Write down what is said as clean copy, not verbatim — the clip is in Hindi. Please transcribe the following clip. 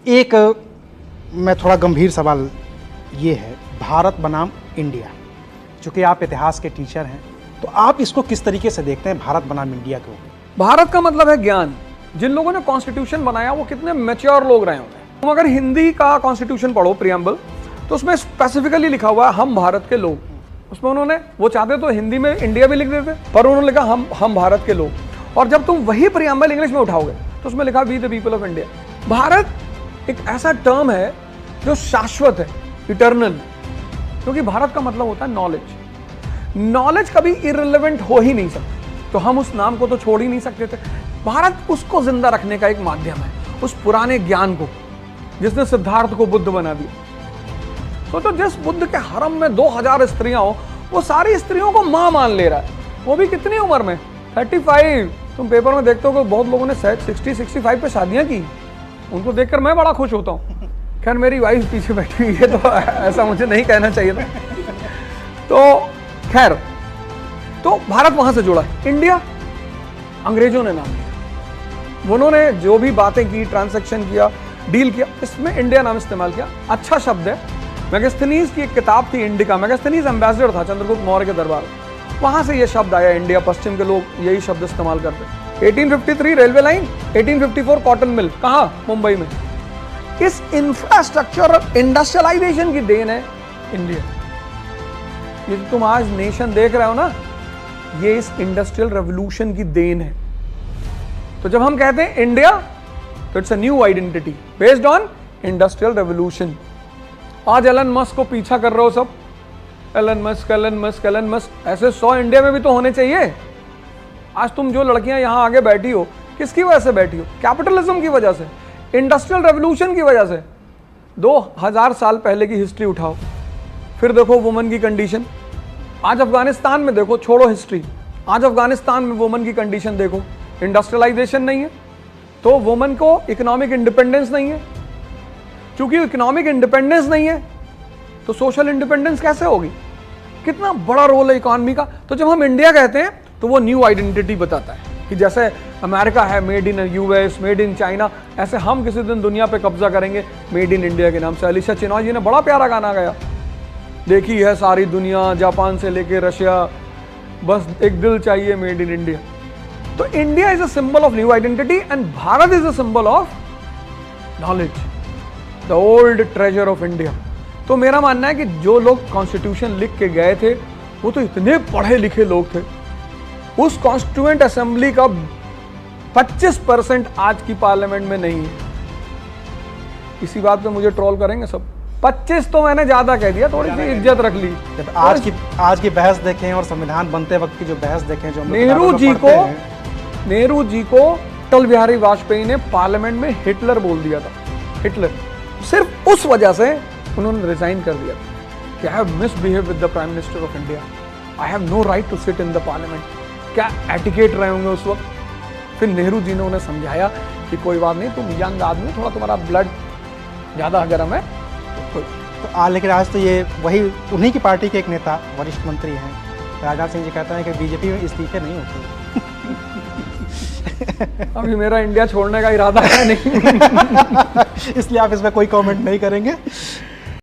एक मैं थोड़ा गंभीर सवाल ये है, भारत बनाम इंडिया, चूंकि आप इतिहास के टीचर हैं, तो आप इसको किस तरीके से देखते हैं, भारत बनाम इंडिया को? भारत का मतलब है ज्ञान। जिन लोगों ने कॉन्स्टिट्यूशन बनाया वो कितने मैच्योर लोग रहे होंगे। तुम अगर हिंदी का कॉन्स्टिट्यूशन पढ़ो प्रियम्बल, तो उसमें स्पेसिफिकली लिखा हुआ है हम भारत के लोग। उसमें उन्होंने, वो चाहते तो हिंदी में इंडिया भी लिख देते, पर उन्होंने लिखा हम भारत के लोग। और जब तुम वही प्रियम्बल इंग्लिश में उठाओगे तो उसमें लिखा we the people of India. Bharat एक ऐसा टर्म है जो शाश्वत है, इटर्नल, क्योंकि भारत का मतलब होता है नॉलेज। नॉलेज कभी इररिलेवेंट हो ही नहीं सकती, तो हम उस नाम को तो छोड़ ही नहीं सकते थे। भारत उसको जिंदा रखने का एक माध्यम है, उस पुराने ज्ञान को जिसने सिद्धार्थ को बुद्ध बना दिया। तो जिस बुद्ध के हरम में 2000 स्त्रियां हो, वो सारी स्त्रियों को मां मान ले रहा है, वो भी कितनी उम्र में, 35। तुम पेपर में देखते हो कि बहुत लोगों ने 60-65 पे शादियां की। उनको देखकर मैं बड़ा खुश होता हूँ। खैर मेरी वाइफ पीछे बैठी हुई है, तो ऐसा मुझे नहीं कहना चाहिए था। तो खैर, तो भारत वहां से जुड़ा है। इंडिया अंग्रेजों ने नाम दिया, उन्होंने जो भी बातें की, ट्रांसैक्शन किया, डील किया, इसमें इंडिया नाम इस्तेमाल किया। अच्छा शब्द है। मैगस्थनीज की एक किताब थी इंडिका, मैगस्थनीज एम्बेसडर था चंद्रगुप्त मौर्य के दरबार, वहां से ये शब्द आया इंडिया। पश्चिम के लोग यही शब्द इस्तेमाल करते। 1853 रेलवे लाइन, 1854 कॉटन मिल, कहाँ? मुंबई में। इस इंफ्रास्ट्रक्चर और इंडस्ट्रियलाइजेशन की देन है इंडिया। ये तुम आज नेशन देख रहे हो ना, ये इस इंडस्ट्रियल रेवोल्यूशन की देन है। तो जब हम कहते हैं इंडिया, तो it's a new identity based on industrial revolution. आज एलन मस्क को पीछा कर रहे हो सब, Elon Musk, Elon Musk, Elon Musk, ऐसे 100 इंडिया में भी तो होने चाहिए। आज तुम जो लड़कियां यहां आगे बैठी हो, किसकी वजह से बैठी हो? कैपिटलिज्म की वजह से, इंडस्ट्रियल रेवोल्यूशन की वजह से। 2000 साल पहले की हिस्ट्री उठाओ, फिर देखो वुमन की कंडीशन। आज अफगानिस्तान में देखो, छोड़ो हिस्ट्री, आज अफगानिस्तान में वुमन की कंडीशन देखो। इंडस्ट्रियलाइजेशन नहीं है, तो वुमन को इकोनॉमिक इंडिपेंडेंस नहीं है। क्योंकि इकोनॉमिक इंडिपेंडेंस नहीं है, तो सोशल इंडिपेंडेंस कैसे होगी? कितना बड़ा रोल है इकोनॉमी का। तो जब हम इंडिया कहते हैं, तो वो न्यू आइडेंटिटी बताता है कि जैसे अमेरिका है made in US, made in China, ऐसे हम किसी दिन दुनिया पे कब्जा करेंगे मेड इन इंडिया के नाम से। अलीशा चिनॉय जी ने बड़ा प्यारा गाना गाया, देखी है सारी दुनिया, जापान से लेके रशिया, बस एक दिल चाहिए मेड इन इंडिया। तो India is a symbol of new identity and Bharat is a symbol of knowledge, the old treasure of India. तो मेरा मानना है कि जो लोग कॉन्स्टिट्यूशन लिख के गए थे, वो तो इतने पढ़े लिखे लोग थे। उस कॉन्स्टिट्यूएंट असेंबली का 25% आज की पार्लियामेंट में नहीं है। इसी बात पे मुझे ट्रोल करेंगे सब। 25 तो मैंने ज्यादा कह दिया, थोड़ी सी इज्जत रख ली। आज की बहस देखें और संविधान बनते वक्त की जो बहस देखें, जो नेहरू जी को अटल बिहारी वाजपेयी ने पार्लियामेंट में हिटलर बोल दिया था। हिटलर, सिर्फ उस वजह से उन्होंने रिजाइन कर दिया कि I have misbehave with the prime minister of India, I have no right to sit in the parliament. क्या एटिकेट रहे होंगे उस वक्त। फिर नेहरू जी ने उन्हें समझाया कि कोई बात नहीं, तुम यंग आदमी, थोड़ा तुम्हारा ब्लड ज्यादा गर्म है, तो लेकिन आज तो ये वही उन्हीं की पार्टी के एक नेता, वरिष्ठ मंत्री हैं, राजनाथ सिंह जी कहते हैं कि बीजेपी में इस्तीफे नहीं होते। अभी मेरा इंडिया छोड़ने का इरादा है नहीं। इसलिए आप इसमें कोई कमेंट नहीं करेंगे।